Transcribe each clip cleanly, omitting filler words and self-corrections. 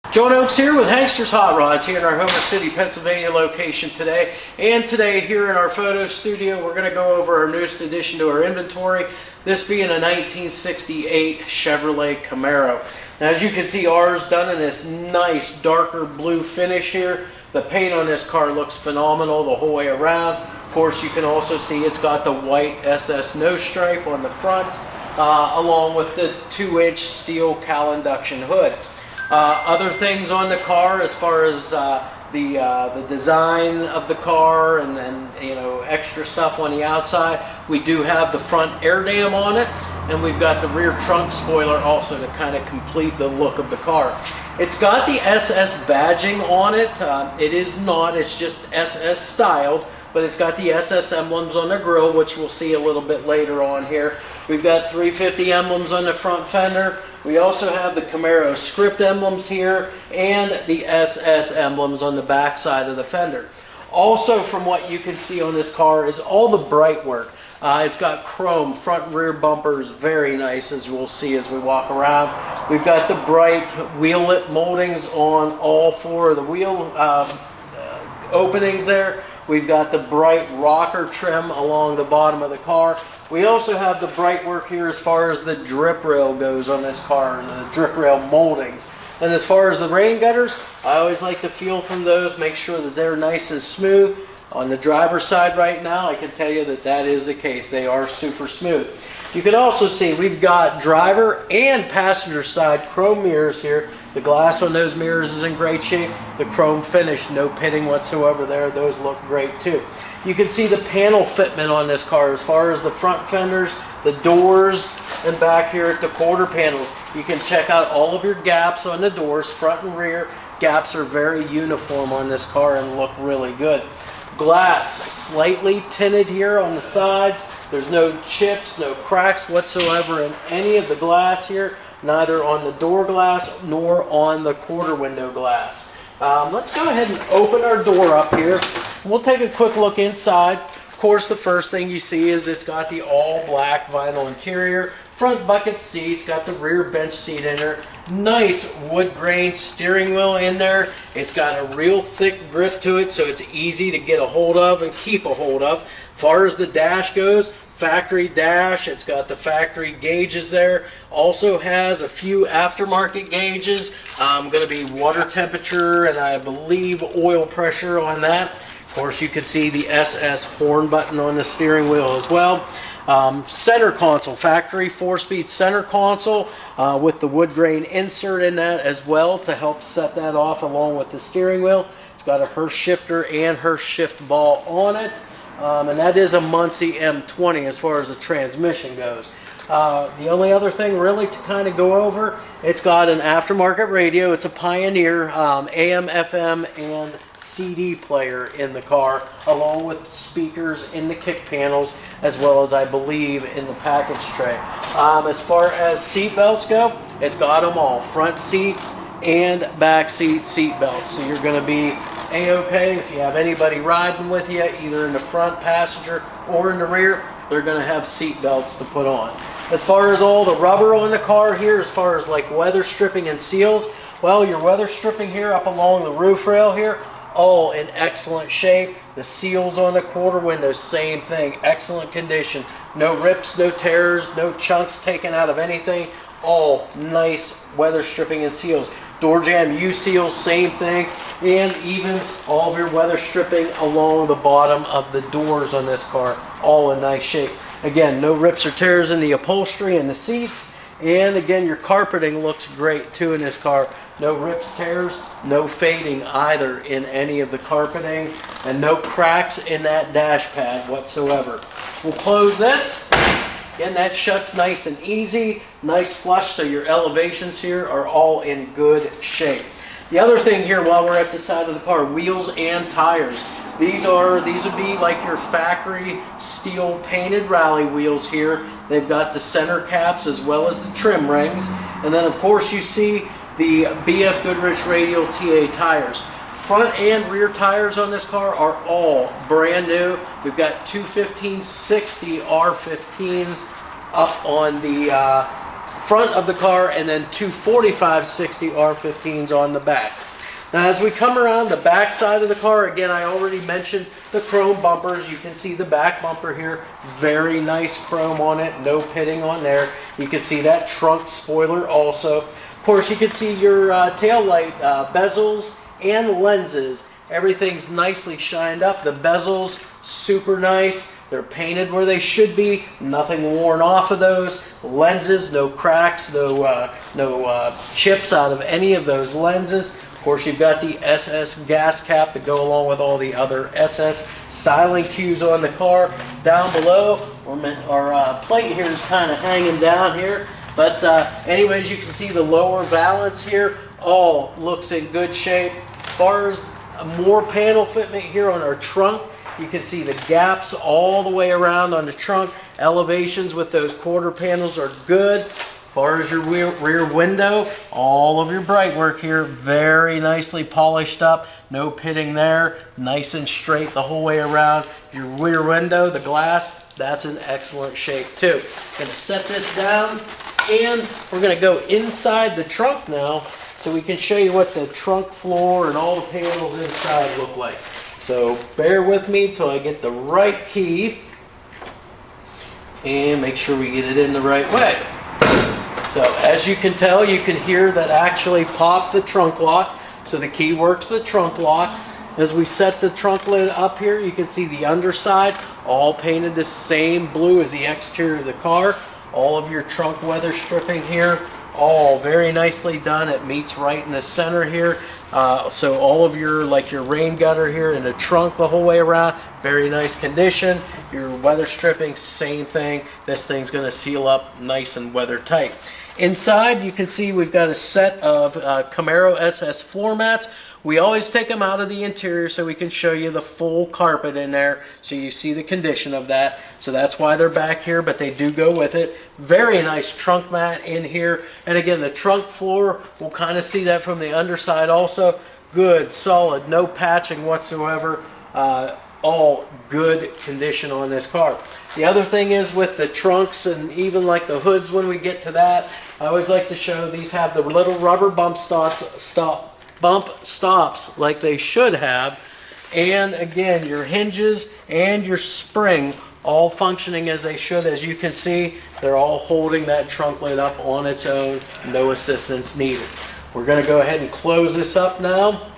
John Oakes here with Hankster's Hot Rods here in our Homer City, Pennsylvania location today. And today here in our photo studio, we're going to go over our newest addition to our inventory, this being a 1968 Chevrolet Camaro. Now as you can see, ours done in this nice darker blue finish here. The paint on this car looks phenomenal the whole way around. Of course, you can also see it's got the white SS nose stripe on the front, along with the 2-inch steel cowl induction hood. Other things on the car as far as the design of the car and you know, extra stuff on the outside, we do have the front air dam on it, and we've got the rear trunk spoiler also to kind of complete the look of the car. It's got the SS badging on it. It is not, it's just SS styled, but it's got the SS emblems on the grille, which we'll see a little bit later on here. We've got 350 emblems on the front fender. We also have the Camaro script emblems here and the SS emblems on the back side of the fender. Also, from what you can see on this car is all the bright work. It's got chrome front and rear bumpers, very nice, as we'll see as we walk around. We've got the bright wheel lip moldings on all four of the wheel openings there. We've got the bright rocker trim along the bottom of the car. We also have the bright work here as far as the drip rail goes on this car, the drip rail moldings. And as far as the rain gutters, I always like to feel from those, make sure that they're nice and smooth. On the driver's side right now, I can tell you that that is the case. They are super smooth. You can also see we've got driver and passenger side chrome mirrors here. The glass on those mirrors is in great shape. The chrome finish, no pitting whatsoever there. Those look great too. You can see the panel fitment on this car as far as the front fenders, the doors, and back here at the quarter panels. You can check out all of your gaps on the doors, front and rear. Gaps are very uniform on this car and look really good. Glass, slightly tinted here on the sides. There's no chips, no cracks whatsoever in any of the glass here, neither on the door glass nor on the quarter window glass. Let's go ahead and open our door up here. We'll take a quick look inside. Of course, the first thing you see is it's got the all black vinyl interior, front bucket seats, got the rear bench seat in there. Nice wood grain steering wheel in there. It's got a real thick grip to it, so it's easy to get a hold of and keep a hold of. As far as the dash goes, factory dash, it's got the factory gauges there. Also has a few aftermarket gauges. Going to be water temperature and I believe oil pressure on that. Of course, you can see the SS horn button on the steering wheel as well. Center console, factory 4-speed center console with the wood grain insert in that as well to help set that off along with the steering wheel. It's got a Hurst shifter and Hurst shift ball on it. And that is a Muncie M20 as far as the transmission goes. The only other thing really to kind of go over, it's got an aftermarket radio. It's a Pioneer AM, FM, and CD player in the car, along with speakers in the kick panels, as well as I believe in the package tray. As far as seat belts go, it's got them all, front seats and back seat belts. So you're going to be A-okay if you have anybody riding with you, either in the front passenger or in the rear. They're going to have seat belts to put on. As far as all the rubber on the car here, as far as like weather stripping and seals, well, your weather stripping here up along the roof rail here, all in excellent shape. The seals on the quarter windows, same thing, excellent condition. No rips, no tears, no chunks taken out of anything. All nice weather stripping and seals. Door jamb U-seals, same thing. And even all of your weather stripping along the bottom of the doors on this car, all in nice shape. Again, no rips or tears in the upholstery and the seats. And again, your carpeting looks great too in this car. No rips, tears, no fading either in any of the carpeting, and no cracks in that dash pad whatsoever. We'll close this. Again, that shuts nice and easy, nice flush, so your elevations here are all in good shape. The other thing here while we're at the side of the car, wheels and tires. These would be like your factory steel painted rally wheels here. They've got the center caps as well as the trim rings. And then of course you see the BFGoodrich Radial TA tires. Front and rear tires on this car are all brand new. We've got two 1560 R15s up on the front of the car, and then two 4560 R15s on the back. Now as we come around the back side of the car, again, I already mentioned the chrome bumpers. You can see the back bumper here, very nice chrome on it, no pitting on there. You can see that trunk spoiler also. Of course, you can see your tail light bezels and lenses. Everything's nicely shined up. The bezels, super nice. They're painted where they should be. Nothing worn off of those. Lenses, no cracks, no chips out of any of those lenses. Of course, you've got the SS gas cap to go along with all the other SS styling cues on the car. Down below, our plate here is kind of hanging down here. But anyways, you can see the lower valance here all looks in good shape. As far as more panel fitment here on our trunk, you can see the gaps all the way around on the trunk. Elevations with those quarter panels are good. As far as your rear window, all of your bright work here, very nicely polished up. No pitting there, nice and straight the whole way around. Your rear window, the glass, that's in excellent shape too. Gonna set this down, and we're gonna go inside the trunk now so we can show you what the trunk floor and all the panels inside look like. So bear with me till I get the right key and make sure we get it in the right way. So as you can tell, you can hear that actually popped the trunk lock. So the key works the trunk lock. As we set the trunk lid up here, you can see the underside all painted the same blue as the exterior of the car. All of your trunk weather stripping here, all very nicely done. It meets right in the center here. So all of your, like your rain gutter here in the trunk the whole way around, very nice condition. Your weather stripping, same thing. This thing's going to seal up nice and weather tight. Inside, you can see we've got a set of Camaro SS floor mats. We always take them out of the interior so we can show you the full carpet in there so you see the condition of that. So that's why they're back here, but they do go with it. Very nice trunk mat in here. And again, the trunk floor, we'll kind of see that from the underside also. Good, solid, no patching whatsoever. All good condition on this car. The other thing is with the trunks and even like the hoods, when we get to that, I always like to show these have the little rubber bump stops like they should have. And again, your hinges and your spring all functioning as they should. As you can see, they're all holding that trunk lid up on its own, no assistance needed. We're going to go ahead and close this up now.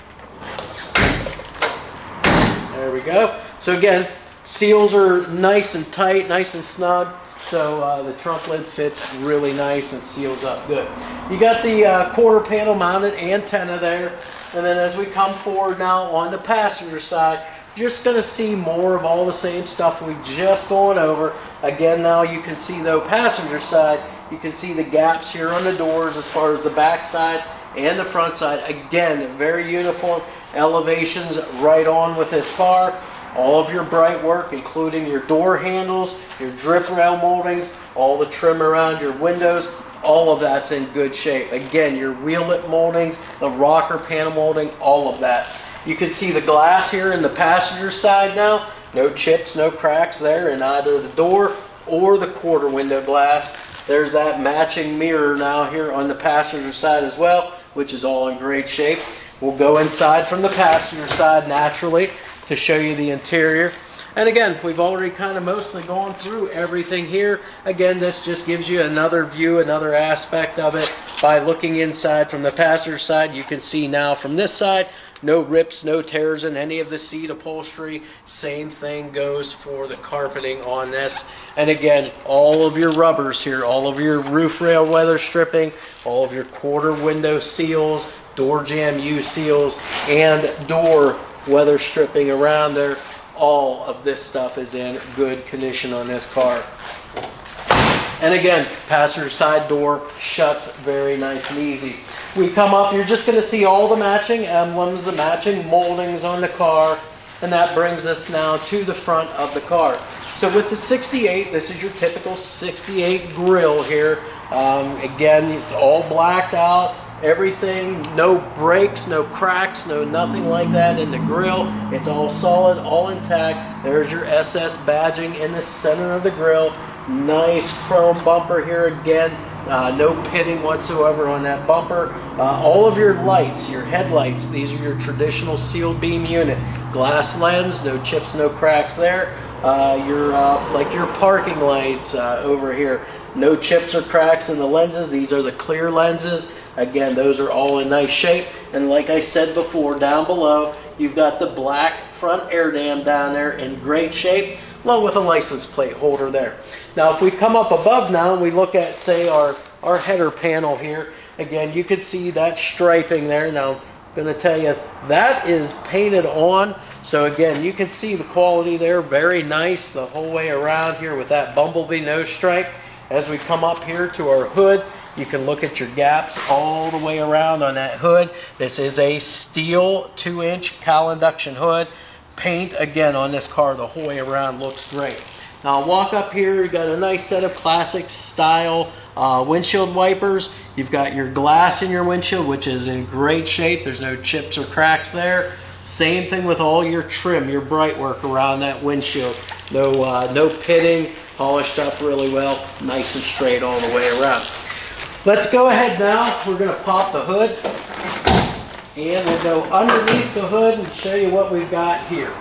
There we go. So again, seals are nice and tight, nice and snug. So the trunk lid fits really nice and seals up good. You got the quarter panel mounted antenna there. And then as we come forward now on the passenger side, you're just going to see more of all the same stuff we just gone over. Again, now you can see though passenger side, you can see the gaps here on the doors as far as the back side and the front side. Again, very uniform elevations right on with this car. All of your bright work, including your door handles, your drip rail moldings, all the trim around your windows, all of that's in good shape. Again, your wheel lip moldings, the rocker panel molding, all of that. You can see the glass here in the passenger side now. No chips, no cracks there in either the door or the quarter window glass. There's that matching mirror now here on the passenger side as well, which is all in great shape. We'll go inside from the passenger side naturally to show you the interior. And again, we've already kind of mostly gone through everything here. Again, this just gives you another view, another aspect of it. By looking inside from the passenger side, you can see now from this side, no rips, no tears in any of the seat upholstery. Same thing goes for the carpeting on this. And again, all of your rubbers here, all of your roof rail weather stripping, all of your quarter window seals, door jamb U seals, and door weather stripping around there. All of this stuff is in good condition on this car. And again, passenger side door shuts very nice and easy. We come up, you're just going to see all the matching emblems, the matching moldings on the car, and that brings us now to the front of the car. So with the 68, this is your typical 68 grille here. Again, it's all blacked out. Everything, no breaks, no cracks, no nothing like that in the grille. It's all solid, all intact. There's your SS badging in the center of the grille. Nice chrome bumper here again. no pitting whatsoever on that bumper. All of your lights, your headlights, these are your traditional sealed beam unit. Glass lens, no chips, no cracks there. Like your parking lights over here, no chips or cracks in the lenses. These are the clear lenses. Again, those are all in nice shape. And like I said before, down below, you've got the black front air dam down there in great shape, along with a license plate holder there. Now, if we come up above now and we look at, say, our header panel here, again, you can see that striping there. Now, I'm going to tell you, that is painted on. So again, you can see the quality there, very nice the whole way around here with that bumblebee nose stripe. As we come up here to our hood, you can look at your gaps all the way around on that hood. This is a steel 2-inch cowl induction hood. Paint, again, on this car the whole way around looks great. Now, walk up here, you've got a nice set of classic style windshield wipers. You've got your glass in your windshield, which is in great shape. There's no chips or cracks there. Same thing with all your trim, your bright work around that windshield. No pitting, polished up really well, nice and straight all the way around. Let's go ahead now. We're going to pop the hood and we'll go underneath the hood and show you what we've got here.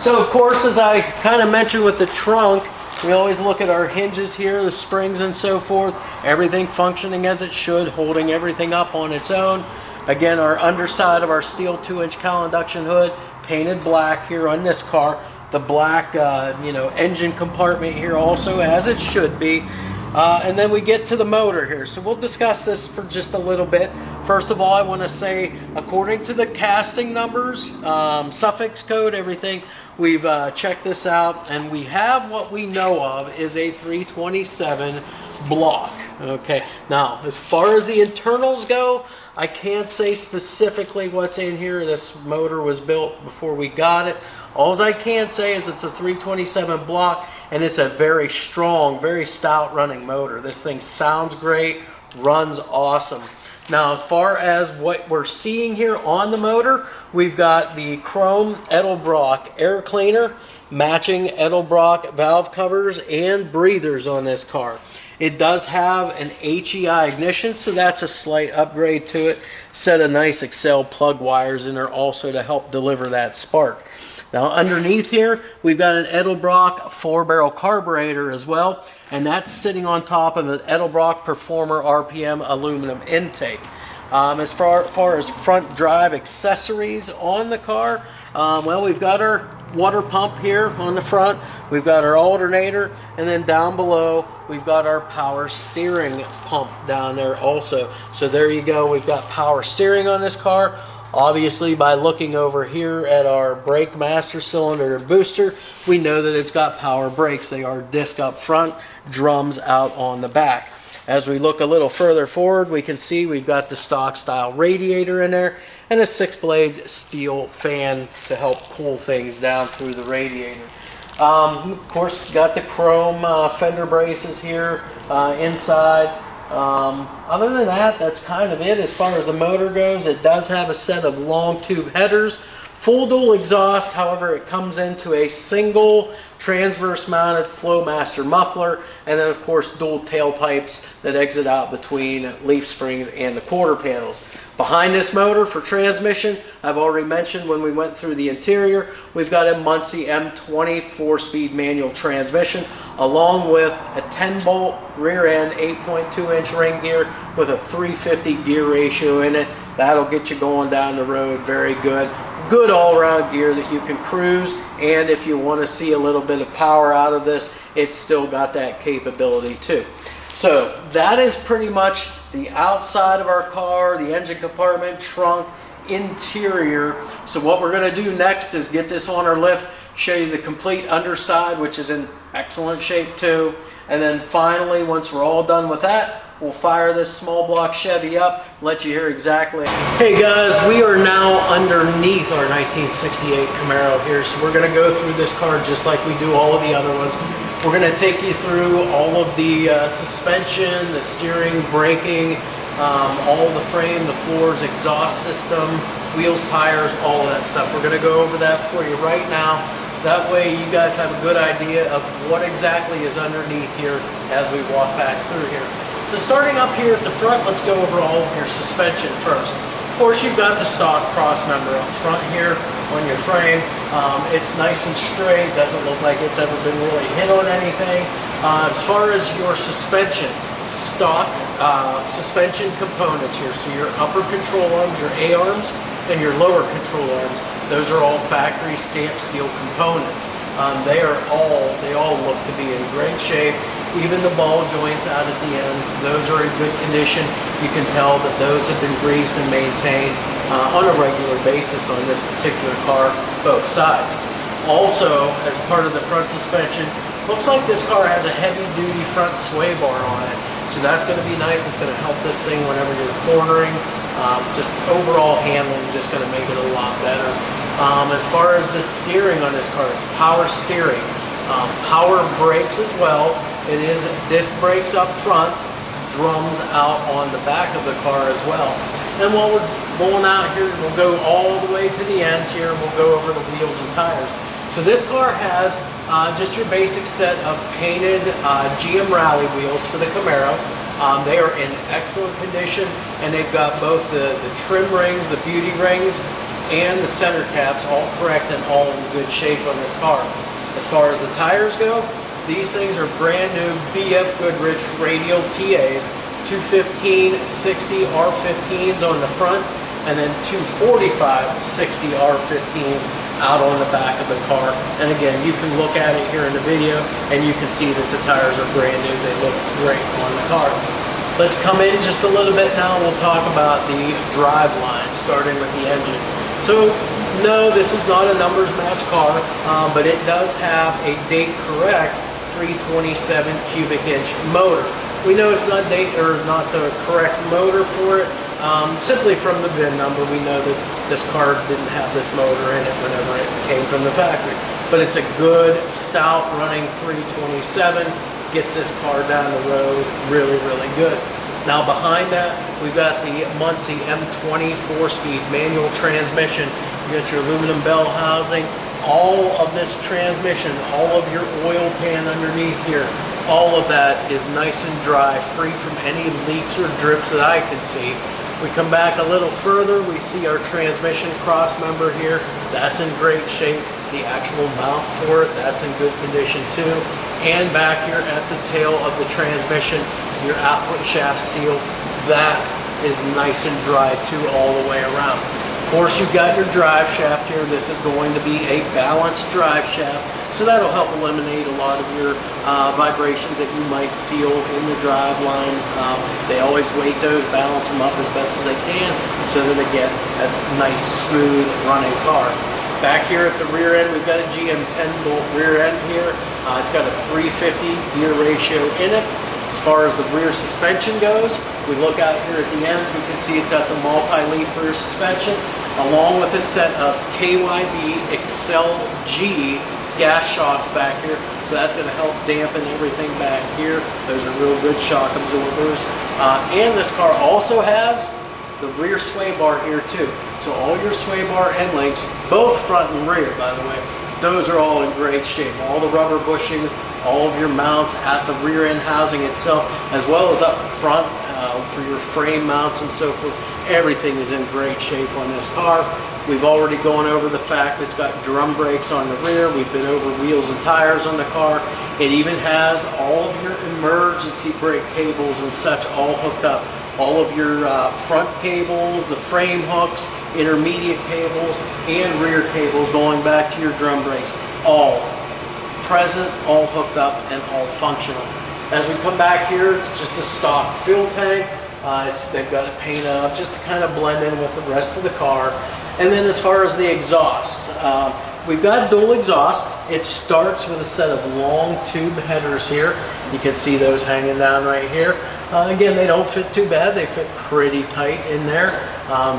So of course, as I kind of mentioned with the trunk, we always look at our hinges here, the springs and so forth, everything functioning as it should, holding everything up on its own. Again, our underside of our steel 2-inch cowl induction hood, painted black here on this car. The black, engine compartment here also, as it should be. And then we get to the motor here. So we'll discuss this for just a little bit. First of all, I want to say, according to the casting numbers, suffix code, everything, we've checked this out, and we have what we know of is a 327 block. Okay, now as far as the internals go, I can't say specifically what's in here. This motor was built before we got it. All I can say is it's a 327 block, and it's a very strong, very stout running motor. This thing sounds great, runs awesome. Now, as far as what we're seeing here on the motor, we've got the chrome Edelbrock air cleaner, matching Edelbrock valve covers and breathers on this car. It does have an HEI ignition, so that's a slight upgrade to it. Set of nice Excell plug wires in there also to help deliver that spark. Now underneath here, we've got an Edelbrock 4-barrel carburetor as well, and that's sitting on top of an Edelbrock Performer RPM aluminum intake. As far as front drive accessories on the car, well, we've got our water pump here on the front, we've got our alternator, and then down below we've got our power steering pump down there also. So there you go, we've got power steering on this car. Obviously, by looking over here at our brake master cylinder and booster, we know that it's got power brakes. They are disc up front, drums out on the back. As we look a little further forward, we can see we've got the stock style radiator in there and a 6-blade steel fan to help cool things down through the radiator. Of course, got the chrome fender braces here inside. Other than that, that's kind of it as far as the motor goes. It does have a set of long tube headers, full dual exhaust. However, it comes into a single transverse mounted Flowmaster muffler, and then of course dual tailpipes that exit out between leaf springs and the quarter panels. Behind this motor for transmission, I've already mentioned when we went through the interior, we've got a Muncie M20 4-speed manual transmission along with a 10-bolt rear end 8.2-inch ring gear with a 350 gear ratio in it. That'll get you going down the road very good. Good all-around gear that you can cruise, and if you want to see a little bit of power out of this, it's still got that capability too. So that is pretty much the outside of our car, the engine compartment, trunk, interior. So what we're going to do next is get this on our lift, show you the complete underside, which is in excellent shape too. And then finally, once we're all done with that, we'll fire this small block Chevy up, let you hear exactly. Hey guys, we are now underneath our 1968 Camaro here. So we're going to go through this car just like we do all of the other ones. We're going to take you through all of the suspension, the steering, braking, all the frame, the floors, exhaust system, wheels, tires, all of that stuff. We're going to go over that for you right now. That way you guys have a good idea of what exactly is underneath here as we walk back through here. So starting up here at the front, let's go over all of your suspension first. Of course, you've got the stock cross member up front here on your frame. It's nice and straight, doesn't look like it's ever been really hit on anything. As far as your suspension, stock suspension components here, so your upper control arms, your A-arms, and your lower control arms, those are all factory stamped steel components. They all look to be in great shape. Even the ball joints out at the ends, those are in good condition. You can tell that those have been greased and maintained on a regular basis on this particular car, both sides. Also, as part of the front suspension, looks like this car has a heavy-duty front sway bar on it. So that's going to be nice. It's going to help this thing whenever you're cornering. Just overall handling is just going to make it a lot better. As far as the steering on this car, it's power steering. Power brakes as well. It is disc brakes up front, drums out on the back of the car as well. And while we're going out here, we'll go all the way to the ends here, and we'll go over the wheels and tires. So this car has just your basic set of painted GM Rally wheels for the Camaro. They are in excellent condition, and they've got both the trim rings, the beauty rings, and the center caps all correct and all in good shape on this car. As far as the tires go, these things are brand new BFGoodrich Radial TAs, 215 60 R15s on the front, and then 245 60 R15s out on the back of the car. And again, you can look at it here in the video and you can see that the tires are brand new. They look great on the car. Let's come in just a little bit now. We'll talk about the drive line, starting with the engine. So no, this is not a numbers match car, but it does have a date correct 327 cubic inch motor. We know it's not the correct motor for it. Simply from the VIN number, we know that this car didn't have this motor in it whenever it came from the factory. But it's a good, stout running 327, gets this car down the road really, really good. Now behind that, we've got the Muncie M20 4-speed manual transmission. You got your aluminum bell housing, all of this transmission, all of your oil pan underneath here, all of that is nice and dry, free from any leaks or drips that I can see. We come back a little further, we see our transmission cross member here. That's in great shape. The actual mount for it, that's in good condition too. And back here at the tail of the transmission, your output shaft seal, that is nice and dry too all the way around. Of course, you've got your drive shaft here. This is going to be a balanced drive shaft, so that'll help eliminate a lot of your vibrations that you might feel in the drive line. They always weight those, balance them up as best as they can, so that again, that's nice, smooth running car. Back here at the rear end, we've got a GM 10-bolt rear end here. It's got a 350 gear ratio in it. As far as the rear suspension goes, we look out here at the ends, we can see it's got the multi-leaf rear suspension, along with a set of KYB Excell G gas shocks back here. So that's going to help dampen everything back here. Those are real good shock absorbers. And this car also has the rear sway bar here too. So all your sway bar end links, both front and rear by the way, those are all in great shape. All the rubber bushings, all of your mounts at the rear end housing itself, as well as up front for your frame mounts and so forth. Everything is in great shape on this car. We've already gone over the fact it's got drum brakes on the rear. We've been over wheels and tires on the car. It even has all of your emergency brake cables and such all hooked up. All of your front cables, the frame hooks, intermediate cables, and rear cables going back to your drum brakes, all present, all hooked up, and all functional. As we come back here, it's just a stock fuel tank. They've got it painted up just to kind of blend in with the rest of the car. And then as far as the exhaust, we've got dual exhaust. It starts with a set of long tube headers here. You can see those hanging down right here. Again, they don't fit too bad. They fit pretty tight in there.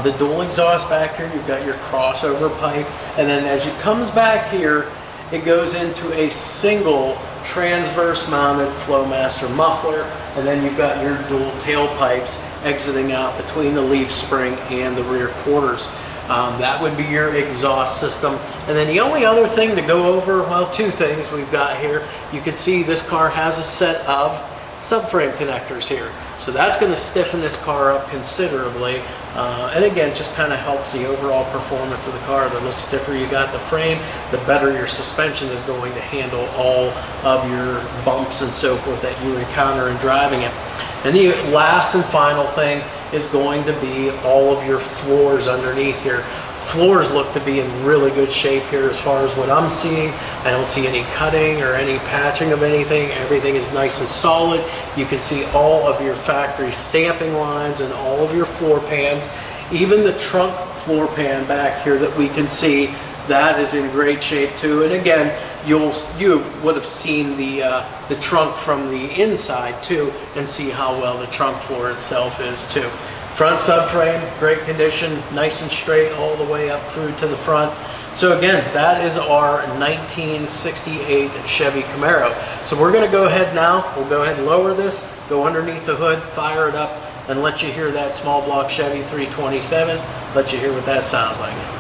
The dual exhaust back here, you've got your crossover pipe. And then as it comes back here, it goes into a single transverse mounted Flowmaster muffler. And then you've got your dual tailpipes exiting out between the leaf spring and the rear quarters. That would be your exhaust system. And then the only other thing to go over, well, two things we've got here. You can see this car has a set of subframe connectors here. So that's going to stiffen this car up considerably. And again, just kind of helps the overall performance of the car. The less stiffer you got the frame, the better your suspension is going to handle all of your bumps and so forth that you encounter in driving it. And the last and final thing is going to be all of your floors underneath here. Floors look to be in really good shape here as far as what I'm seeing. I don't see any cutting or any patching of anything. Everything is nice and solid. You can see all of your factory stamping lines and all of your floor pans. Even the trunk floor pan back here that we can see, that is in great shape too. And again, you would have seen the trunk from the inside too, and see how well the trunk floor itself is too. Front subframe, great condition, nice and straight all the way up through to the front. So again, that is our 1968 Chevy Camaro. So we're going to go ahead now, we'll go ahead and lower this, go underneath the hood, fire it up, and let you hear that small block Chevy 327, let you hear what that sounds like.